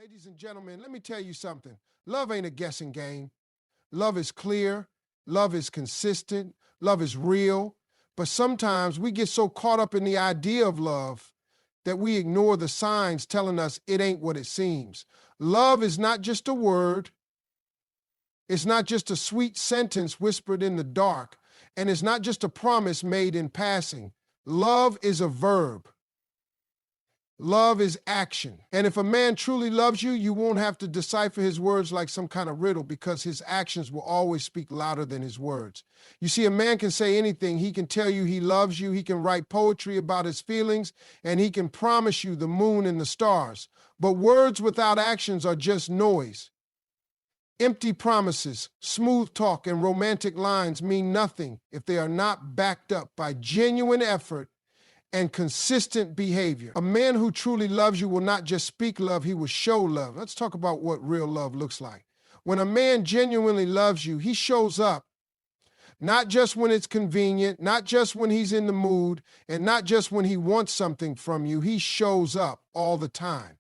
Ladies and gentlemen, let me tell you something. Love ain't a guessing game. Love is clear. Love is consistent. Love is real. But sometimes we get so caught up in the idea of love that we ignore the signs telling us it ain't what it seems. Love is not just a word. It's not just a sweet sentence whispered in the dark. And it's not just a promise made in passing. Love is a verb. Love is action. And if a man truly loves you, you won't have to decipher his words like some kind of riddle because his actions will always speak louder than his words. You see, a man can say anything. He can tell you he loves you. He can write poetry about his feelings, and he can promise you the moon and the stars. But words without actions are just noise. Empty promises, smooth talk, and romantic lines mean nothing if they are not backed up by genuine effort and consistent behavior. A man who truly loves you will not just speak love, he will show love. Let's talk about what real love looks like. When a man genuinely loves you, he shows up, not just when it's convenient, not just when he's in the mood, and not just when he wants something from you. He shows up all the time.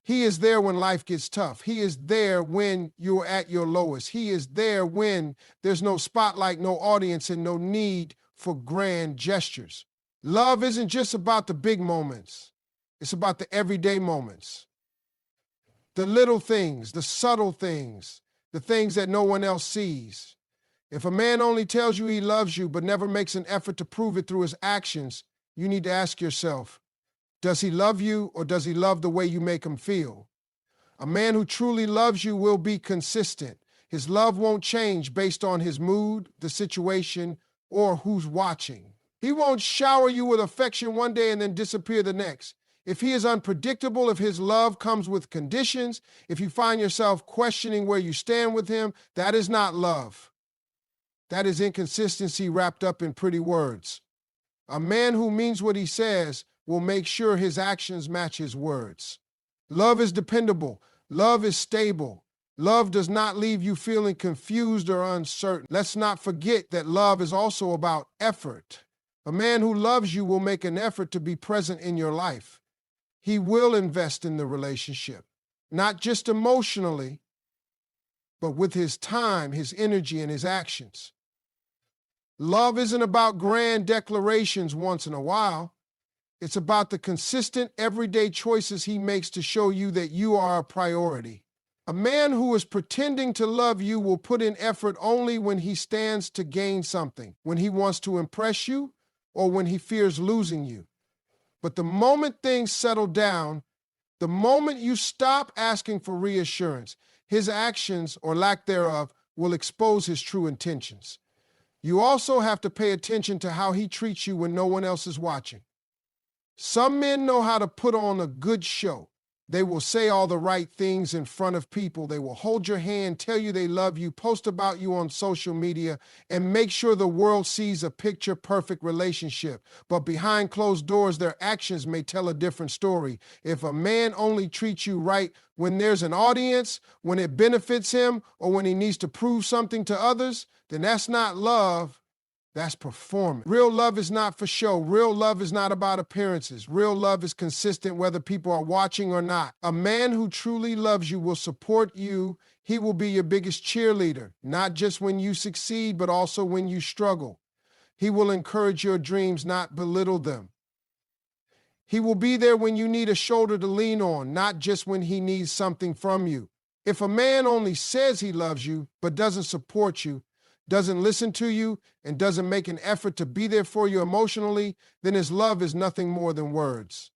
He is there when life gets tough. He is there when you're at your lowest. He is there when there's no spotlight, no audience, and no need for grand gestures. Love isn't just about the big moments. It's about the everyday moments. The little things, the subtle things, the things that no one else sees. If a man only tells you he loves you but never makes an effort to prove it through his actions, you need to ask yourself, does he love you or does he love the way you make him feel? A man who truly loves you will be consistent. His love won't change based on his mood, the situation, or who's watching. He won't shower you with affection one day and then disappear the next. If he is unpredictable, if his love comes with conditions, if you find yourself questioning where you stand with him, that is not love. That is inconsistency wrapped up in pretty words. A man who means what he says will make sure his actions match his words. Love is dependable. Love is stable. Love does not leave you feeling confused or uncertain. Let's not forget that love is also about effort. A man who loves you will make an effort to be present in your life. He will invest in the relationship, not just emotionally, but with his time, his energy, and his actions. Love isn't about grand declarations once in a while. It's about the consistent, everyday choices he makes to show you that you are a priority. A man who is pretending to love you will put in effort only when he stands to gain something, when he wants to impress you, or when he fears losing you. But the moment things settle down, the moment you stop asking for reassurance, his actions, or lack thereof, will expose his true intentions. You also have to pay attention to how he treats you when no one else is watching. Some men know how to put on a good show. They will say all the right things in front of people. They will hold your hand, tell you they love you, post about you on social media, and make sure the world sees a picture-perfect relationship. But behind closed doors, their actions may tell a different story. If a man only treats you right when there's an audience, when it benefits him, or when he needs to prove something to others, then that's not love. That's performance. Real love is not for show. Real love is not about appearances. Real love is consistent whether people are watching or not. A man who truly loves you will support you. He will be your biggest cheerleader, not just when you succeed, but also when you struggle. He will encourage your dreams, not belittle them. He will be there when you need a shoulder to lean on, not just when he needs something from you. If a man only says he loves you, but doesn't support you, doesn't listen to you, and doesn't make an effort to be there for you emotionally, then his love is nothing more than words.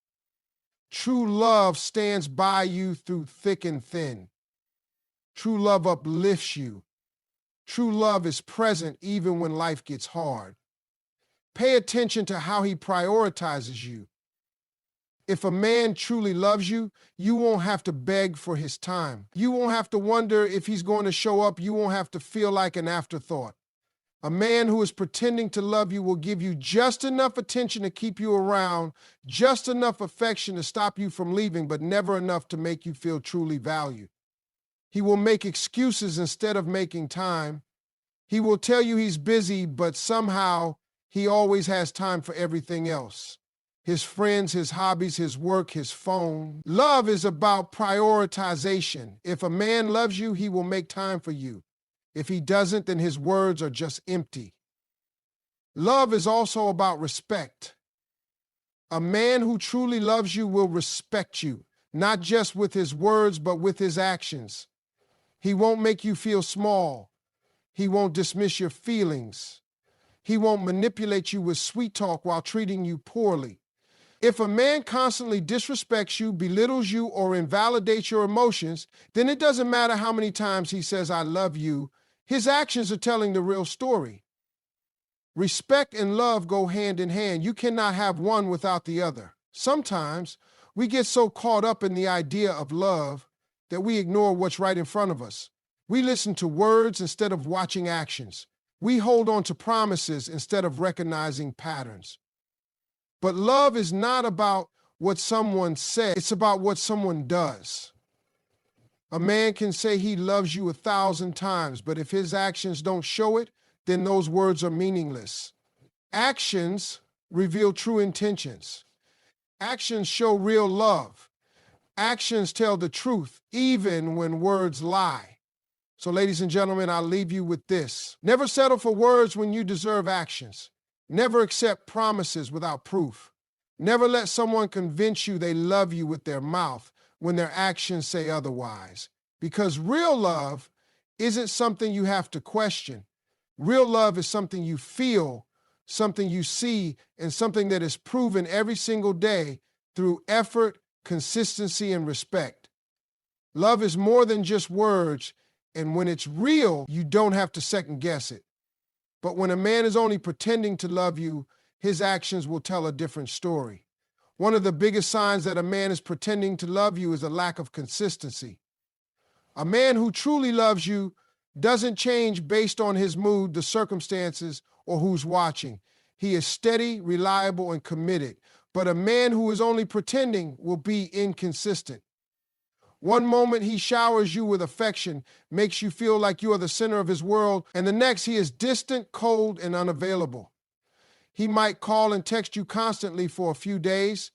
True love stands by you through thick and thin. True love uplifts you. True love is present even when life gets hard. Pay attention to how he prioritizes you. If a man truly loves you, you won't have to beg for his time. You won't have to wonder if he's going to show up. You won't have to feel like an afterthought. A man who is pretending to love you will give you just enough attention to keep you around, just enough affection to stop you from leaving, but never enough to make you feel truly valued. He will make excuses instead of making time. He will tell you he's busy, but somehow he always has time for everything else. his friends, his hobbies, his work, his phone. Love is about prioritization. If a man loves you, he will make time for you. If he doesn't, then his words are just empty. Love is also about respect. A man who truly loves you will respect you, not just with his words, but with his actions. He won't make you feel small. He won't dismiss your feelings. He won't manipulate you with sweet talk while treating you poorly. If a man constantly disrespects you, belittles you, or invalidates your emotions, then it doesn't matter how many times he says, "I love you." His actions are telling the real story. Respect and love go hand in hand. You cannot have one without the other. Sometimes we get so caught up in the idea of love that we ignore what's right in front of us. We listen to words instead of watching actions. We hold on to promises instead of recognizing patterns. But love is not about what someone says, it's about what someone does. A man can say he loves you 1,000 times, but if his actions don't show it, then those words are meaningless. Actions reveal true intentions. Actions show real love. Actions tell the truth, even when words lie. So, ladies and gentlemen, I'll leave you with this. Never settle for words when you deserve actions. Never accept promises without proof. Never let someone convince you they love you with their mouth when their actions say otherwise. Because real love isn't something you have to question. Real love is something you feel, something you see, and something that is proven every single day through effort, consistency, and respect. Love is more than just words, and when it's real, you don't have to second guess it. But when a man is only pretending to love you, his actions will tell a different story. One of the biggest signs that a man is pretending to love you is a lack of consistency. A man who truly loves you doesn't change based on his mood, the circumstances, or who's watching. He is steady, reliable, and committed. But a man who is only pretending will be inconsistent. One moment he showers you with affection, makes you feel like you are the center of his world, and the next he is distant, cold, and unavailable. He might call and text you constantly for a few days,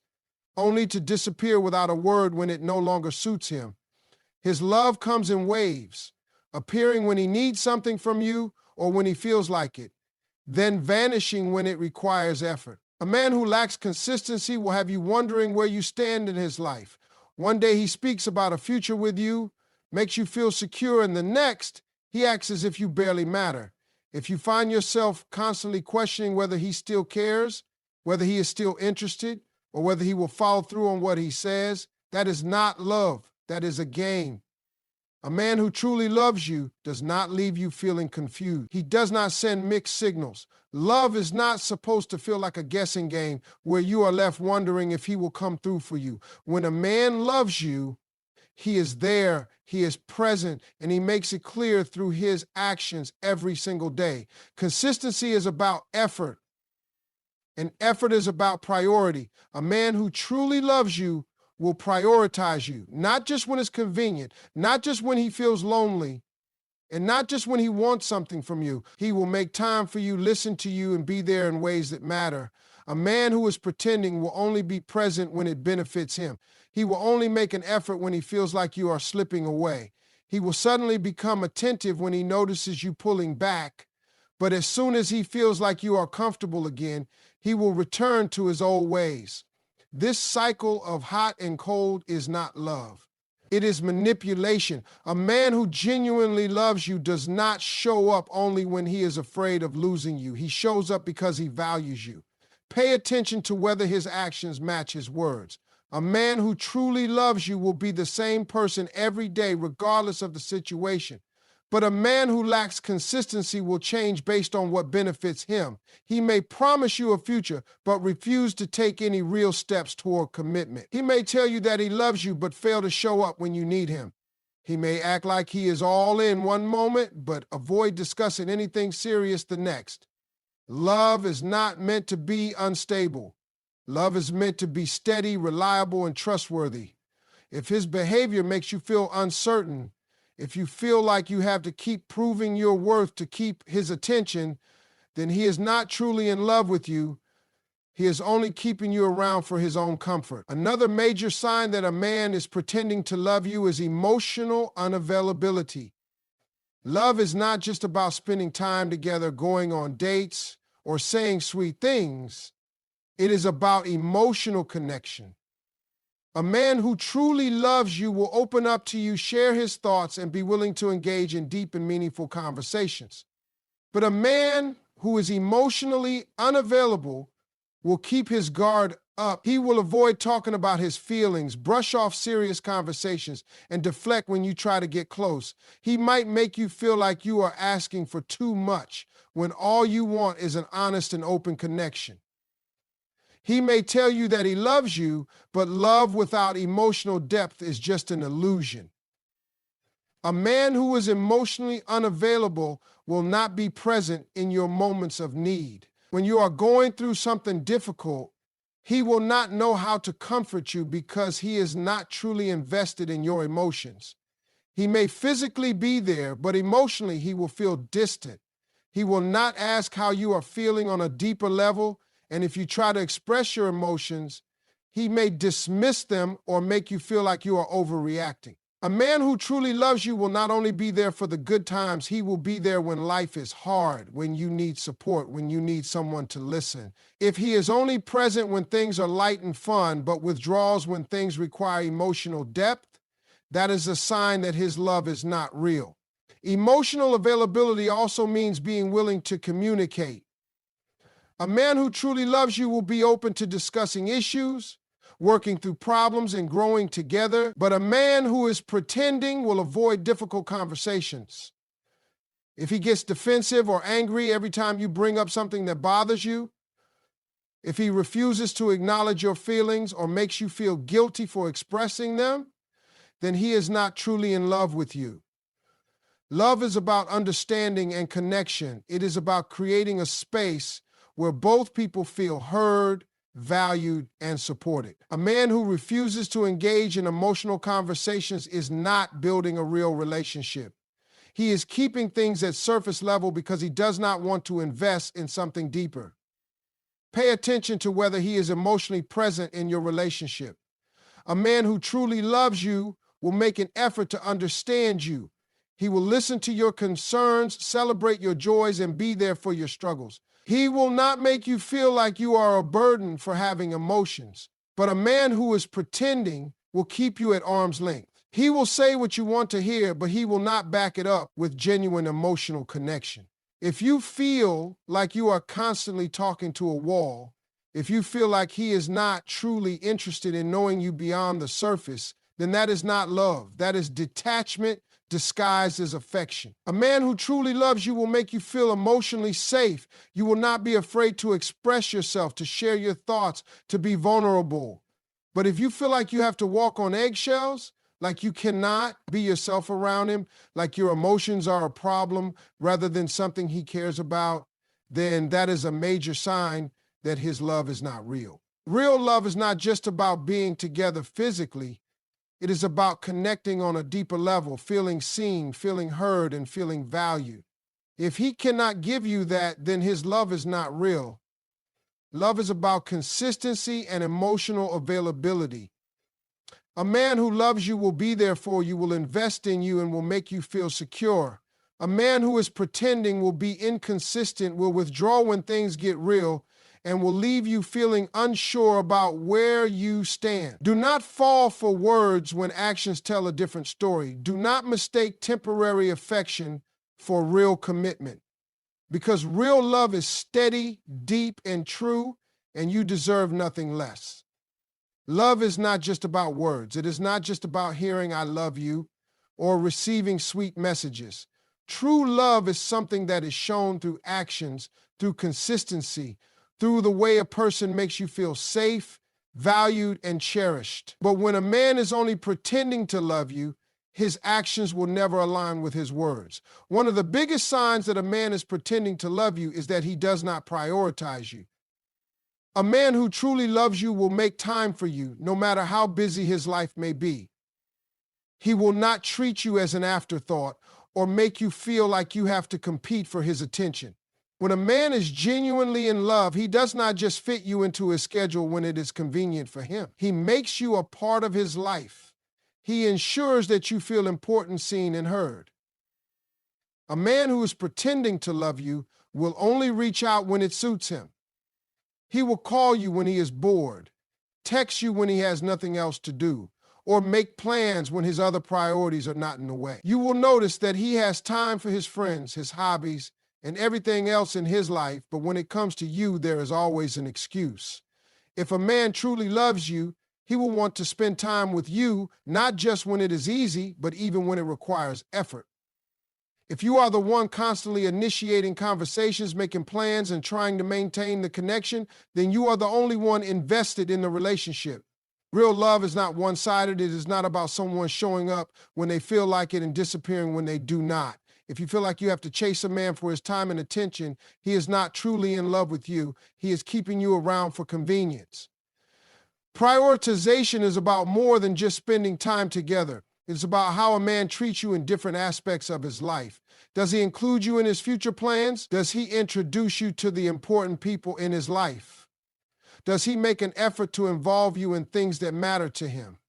only to disappear without a word when it no longer suits him. His love comes in waves, appearing when he needs something from you or when he feels like it, then vanishing when it requires effort. A man who lacks consistency will have you wondering where you stand in his life. One day he speaks about a future with you, makes you feel secure, and the next he acts as if you barely matter. If you find yourself constantly questioning whether he still cares, whether he is still interested, or whether he will follow through on what he says, that is not love. That is a game. A man who truly loves you does not leave you feeling confused. He does not send mixed signals. Love is not supposed to feel like a guessing game where you are left wondering if he will come through for you. When a man loves you, he is there, he is present, and he makes it clear through his actions every single day. Consistency is about effort, and effort is about priority. A man who truly loves you will prioritize you, not just when it's convenient, not just when he feels lonely, and not just when he wants something from you. He will make time for you, listen to you, and be there in ways that matter. A man who is pretending will only be present when it benefits him. He will only make an effort when he feels like you are slipping away. He will suddenly become attentive when he notices you pulling back, but as soon as he feels like you are comfortable again, he will return to his old ways. This cycle of hot and cold is not love. It is manipulation. A man who genuinely loves you does not show up only when he is afraid of losing you. He shows up because he values you. Pay attention to whether his actions match his words. A man who truly loves you will be the same person every day, regardless of the situation. But a man who lacks consistency will change based on what benefits him. He may promise you a future, but refuse to take any real steps toward commitment. He may tell you that he loves you, but fail to show up when you need him. He may act like he is all in one moment, but avoid discussing anything serious the next. Love is not meant to be unstable. Love is meant to be steady, reliable, and trustworthy. If his behavior makes you feel uncertain, if you feel like you have to keep proving your worth to keep his attention, then he is not truly in love with you. He is only keeping you around for his own comfort. Another major sign that a man is pretending to love you is emotional unavailability. Love is not just about spending time together, going on dates, or saying sweet things. It is about emotional connection. A man who truly loves you will open up to you, share his thoughts, and be willing to engage in deep and meaningful conversations. But a man who is emotionally unavailable will keep his guard up. He will avoid talking about his feelings, brush off serious conversations, and deflect when you try to get close. He might make you feel like you are asking for too much when all you want is an honest and open connection. He may tell you that he loves you, but love without emotional depth is just an illusion. A man who is emotionally unavailable will not be present in your moments of need. When you are going through something difficult, he will not know how to comfort you because he is not truly invested in your emotions. He may physically be there, but emotionally he will feel distant. He will not ask how you are feeling on a deeper level, and if you try to express your emotions, he may dismiss them or make you feel like you are overreacting. A man who truly loves you will not only be there for the good times, he will be there when life is hard, when you need support, when you need someone to listen. If he is only present when things are light and fun, but withdraws when things require emotional depth, that is a sign that his love is not real. Emotional availability also means being willing to communicate. A man who truly loves you will be open to discussing issues, working through problems, and growing together. But a man who is pretending will avoid difficult conversations. If he gets defensive or angry every time you bring up something that bothers you, if he refuses to acknowledge your feelings or makes you feel guilty for expressing them, then he is not truly in love with you. Love is about understanding and connection. It is about creating a space where both people feel heard, valued, and supported. A man who refuses to engage in emotional conversations is not building a real relationship. He is keeping things at surface level because he does not want to invest in something deeper. Pay attention to whether he is emotionally present in your relationship. A man who truly loves you will make an effort to understand you. He will listen to your concerns, celebrate your joys, and be there for your struggles. He will not make you feel like you are a burden for having emotions. But a man who is pretending will keep you at arm's length. He will say what you want to hear, but he will not back it up with genuine emotional connection. If you feel like you are constantly talking to a wall, if you feel like he is not truly interested in knowing you beyond the surface, then that is not love. That is detachment disguised as affection. A man who truly loves you will make you feel emotionally safe. You will not be afraid to express yourself, to share your thoughts, to be vulnerable. But if you feel like you have to walk on eggshells, like you cannot be yourself around him, like your emotions are a problem rather than something he cares about, then that is a major sign that his love is not real. Real love is not just about being together physically. It is about connecting on a deeper level, feeling seen, feeling heard, and feeling valued. If he cannot give you that, then his love is not real. Love is about consistency and emotional availability. A man who loves you will be there for you, will invest in you, and will make you feel secure. A man who is pretending will be inconsistent, will withdraw when things get real, and will leave you feeling unsure about where you stand. Do not fall for words when actions tell a different story. Do not mistake temporary affection for real commitment, because real love is steady, deep, and true, and you deserve nothing less. Love is not just about words. It is not just about hearing "I love you" or receiving sweet messages. True love is something that is shown through actions, through consistency, through the way a person makes you feel safe, valued, and cherished. But when a man is only pretending to love you, his actions will never align with his words. One of the biggest signs that a man is pretending to love you is that he does not prioritize you. A man who truly loves you will make time for you, no matter how busy his life may be. He will not treat you as an afterthought or make you feel like you have to compete for his attention. When a man is genuinely in love, he does not just fit you into his schedule when it is convenient for him. He makes you a part of his life. He ensures that you feel important, seen, and heard. A man who is pretending to love you will only reach out when it suits him. He will call you when he is bored, text you when he has nothing else to do, or make plans when his other priorities are not in the way. You will notice that he has time for his friends, his hobbies, and everything else in his life, but when it comes to you, there is always an excuse. If a man truly loves you, he will want to spend time with you, not just when it is easy, but even when it requires effort. If you are the one constantly initiating conversations, making plans, and trying to maintain the connection, then you are the only one invested in the relationship. Real love is not one-sided. It is not about someone showing up when they feel like it and disappearing when they do not. If you feel like you have to chase a man for his time and attention, he is not truly in love with you. He is keeping you around for convenience. Prioritization is about more than just spending time together. It's about how a man treats you in different aspects of his life. Does he include you in his future plans? Does he introduce you to the important people in his life? Does he make an effort to involve you in things that matter to him?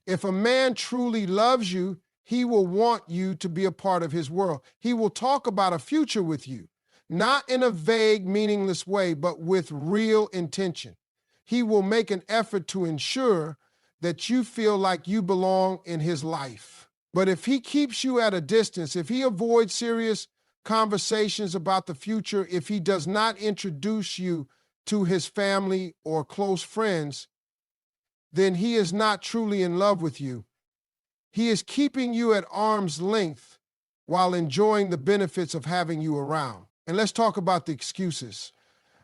If a man truly loves you, he will want you to be a part of his world. He will talk about a future with you, not in a vague, meaningless way, but with real intention. He will make an effort to ensure that you feel like you belong in his life. But if he keeps you at a distance, if he avoids serious conversations about the future, if he does not introduce you to his family or close friends, then he is not truly in love with you. He is keeping you at arm's length while enjoying the benefits of having you around. And let's talk about the excuses.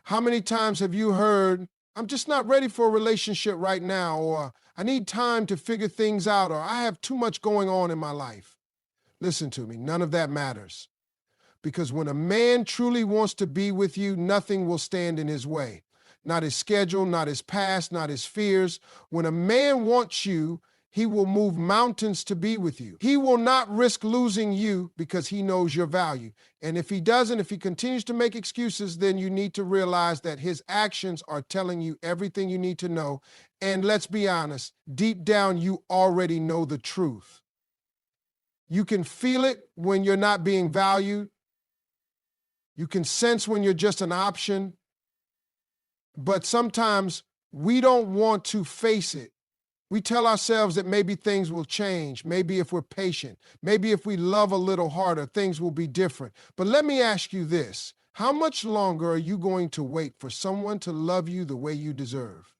How many times have you heard, "I'm just not ready for a relationship right now," or "I need time to figure things out," or "I have too much going on in my life"? Listen to me, none of that matters. Because when a man truly wants to be with you, nothing will stand in his way. Not his schedule, not his past, not his fears. When a man wants you, he will move mountains to be with you. He will not risk losing you because he knows your value. And if he doesn't, if he continues to make excuses, then you need to realize that his actions are telling you everything you need to know. And let's be honest, deep down, you already know the truth. You can feel it when you're not being valued. You can sense when you're just an option. But sometimes we don't want to face it. We tell ourselves that maybe things will change, maybe if we're patient, maybe if we love a little harder, things will be different. But let me ask you this. How much longer are you going to wait for someone to love you the way you deserve?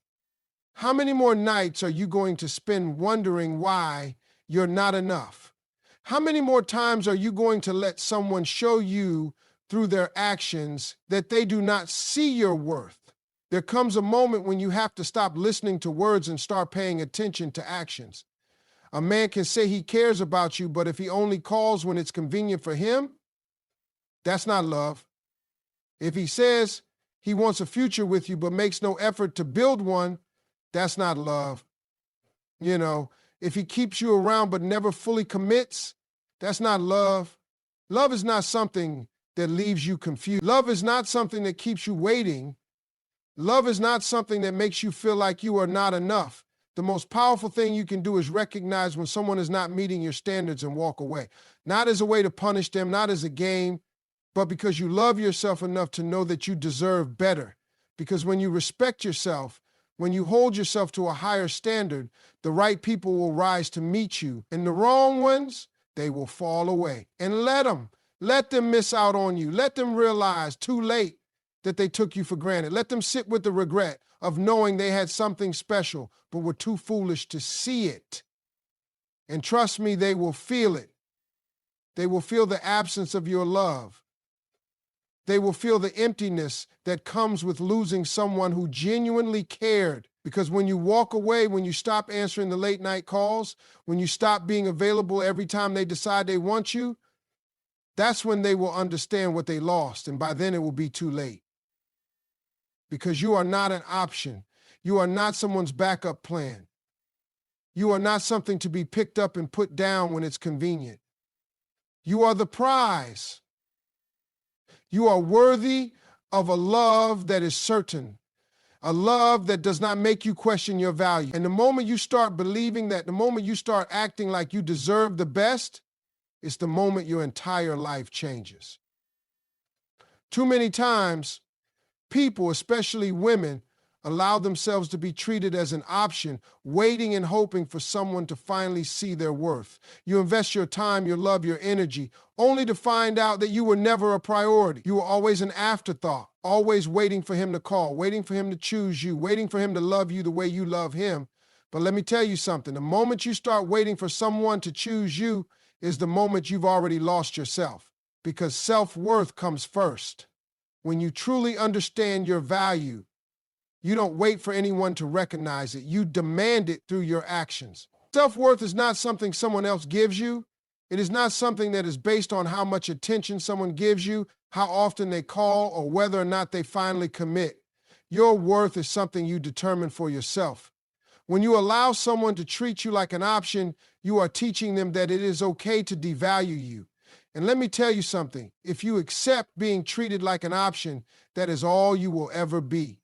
How many more nights are you going to spend wondering why you're not enough? How many more times are you going to let someone show you through their actions that they do not see your worth? There comes a moment when you have to stop listening to words and start paying attention to actions. A man can say he cares about you, but if he only calls when it's convenient for him, that's not love. If he says he wants a future with you but makes no effort to build one, that's not love. If he keeps you around but never fully commits, that's not love. Love is not something that leaves you confused. Love is not something that keeps you waiting. Love is not something that makes you feel like you are not enough. The most powerful thing you can do is recognize when someone is not meeting your standards and walk away. Not as a way to punish them, not as a game, but because you love yourself enough to know that you deserve better. Because when you respect yourself, when you hold yourself to a higher standard, the right people will rise to meet you. And the wrong ones, they will fall away. And let them miss out on you. Let them realize too late that they took you for granted. Let them sit with the regret of knowing they had something special, but were too foolish to see it. And trust me, they will feel it. They will feel the absence of your love. They will feel the emptiness that comes with losing someone who genuinely cared. Because when you walk away, when you stop answering the late night calls, when you stop being available every time they decide they want you, that's when they will understand what they lost. And by then it will be too late. Because you are not an option. You are not someone's backup plan. You are not something to be picked up and put down when it's convenient. You are the prize. You are worthy of a love that is certain, a love that does not make you question your value. And the moment you start believing that, the moment you start acting like you deserve the best, it's the moment your entire life changes. Too many times, people, especially women, allow themselves to be treated as an option, waiting and hoping for someone to finally see their worth. You invest your time, your love, your energy, only to find out that you were never a priority. You were always an afterthought, always waiting for him to call, waiting for him to choose you, waiting for him to love you the way you love him. But let me tell you something. The moment you start waiting for someone to choose you is the moment you've already lost yourself, because self-worth comes first. When you truly understand your value, you don't wait for anyone to recognize it. You demand it through your actions. Self-worth is not something someone else gives you. It is not something that is based on how much attention someone gives you, how often they call, or whether or not they finally commit. Your worth is something you determine for yourself. When you allow someone to treat you like an option, you are teaching them that it is okay to devalue you. And let me tell you something. If you accept being treated like an option, that is all you will ever be.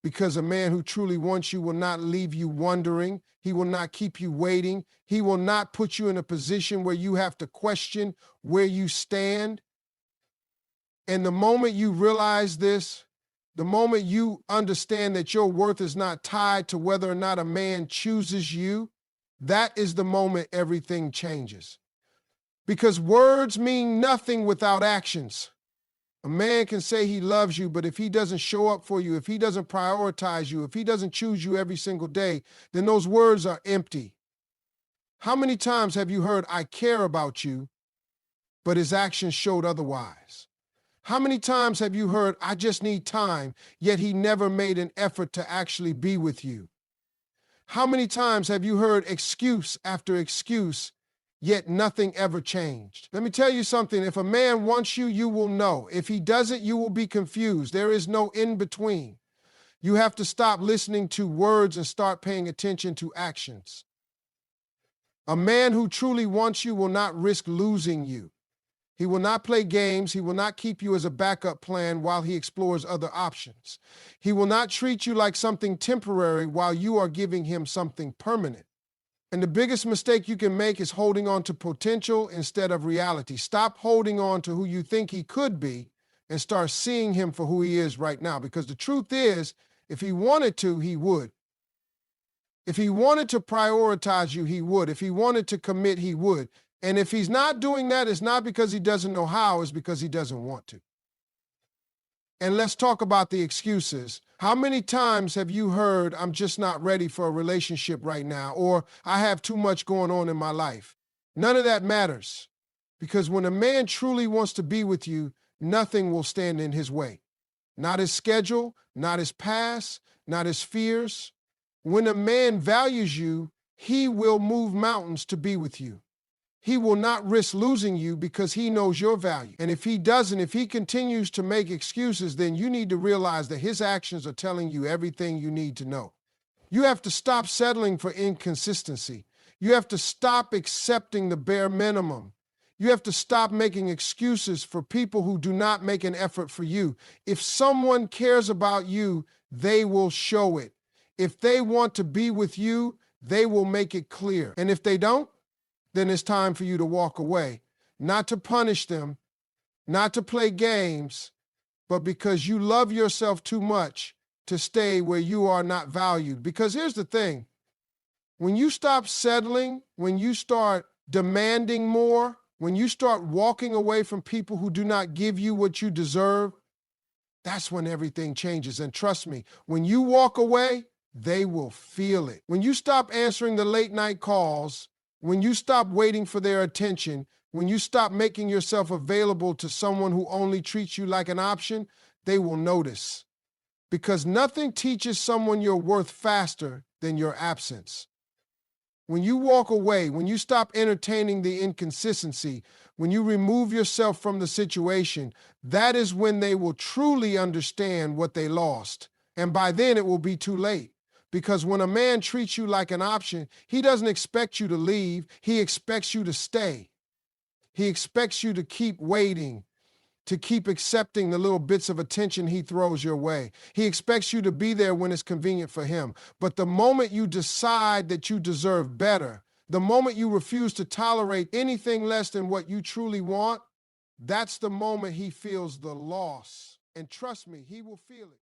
Because a man who truly wants you will not leave you wondering. He will not keep you waiting. He will not put you in a position where you have to question where you stand. And the moment you realize this, the moment you understand that your worth is not tied to whether or not a man chooses you, that is the moment everything changes. Because words mean nothing without actions. A man can say he loves you, but if he doesn't show up for you, if he doesn't prioritize you, if he doesn't choose you every single day, then those words are empty. How many times have you heard, "I care about you," but his actions showed otherwise? How many times have you heard, "I just need time," yet he never made an effort to actually be with you? How many times have you heard excuse after excuse, yet nothing ever changed? Let me tell you something. If a man wants you, you will know. If he doesn't, you will be confused. There is no in between. You have to stop listening to words and start paying attention to actions. A man who truly wants you will not risk losing you. He will not play games. He will not keep you as a backup plan while he explores other options. He will not treat you like something temporary while you are giving him something permanent. And the biggest mistake you can make is holding on to potential instead of reality. Stop holding on to who you think he could be and start seeing him for who he is right now. Because the truth is, if he wanted to, he would. If he wanted to prioritize you, he would. If he wanted to commit, he would. And if he's not doing that, it's not because he doesn't know how, it's because he doesn't want to. And let's talk about the excuses. How many times have you heard, "I'm just not ready for a relationship right now," or "I have too much going on in my life"? None of that matters. Because when a man truly wants to be with you, nothing will stand in his way. Not his schedule, not his past, not his fears. When a man values you, he will move mountains to be with you. He will not risk losing you because he knows your value. And if he doesn't, if he continues to make excuses, then you need to realize that his actions are telling you everything you need to know. You have to stop settling for inconsistency. You have to stop accepting the bare minimum. You have to stop making excuses for people who do not make an effort for you. If someone cares about you, they will show it. If they want to be with you, they will make it clear. And if they don't, then it's time for you to walk away. Not to punish them, not to play games, but because you love yourself too much to stay where you are not valued. Because here's the thing. When you stop settling, when you start demanding more, when you start walking away from people who do not give you what you deserve, that's when everything changes. And trust me, when you walk away, they will feel it. When you stop answering the late night calls, when you stop waiting for their attention, when you stop making yourself available to someone who only treats you like an option, they will notice. Because nothing teaches someone your worth faster than your absence. When you walk away, when you stop entertaining the inconsistency, when you remove yourself from the situation, that is when they will truly understand what they lost. And by then it will be too late. Because when a man treats you like an option, he doesn't expect you to leave. He expects you to stay. He expects you to keep waiting, to keep accepting the little bits of attention he throws your way. He expects you to be there when it's convenient for him. But the moment you decide that you deserve better, the moment you refuse to tolerate anything less than what you truly want, that's the moment he feels the loss. And trust me, he will feel it.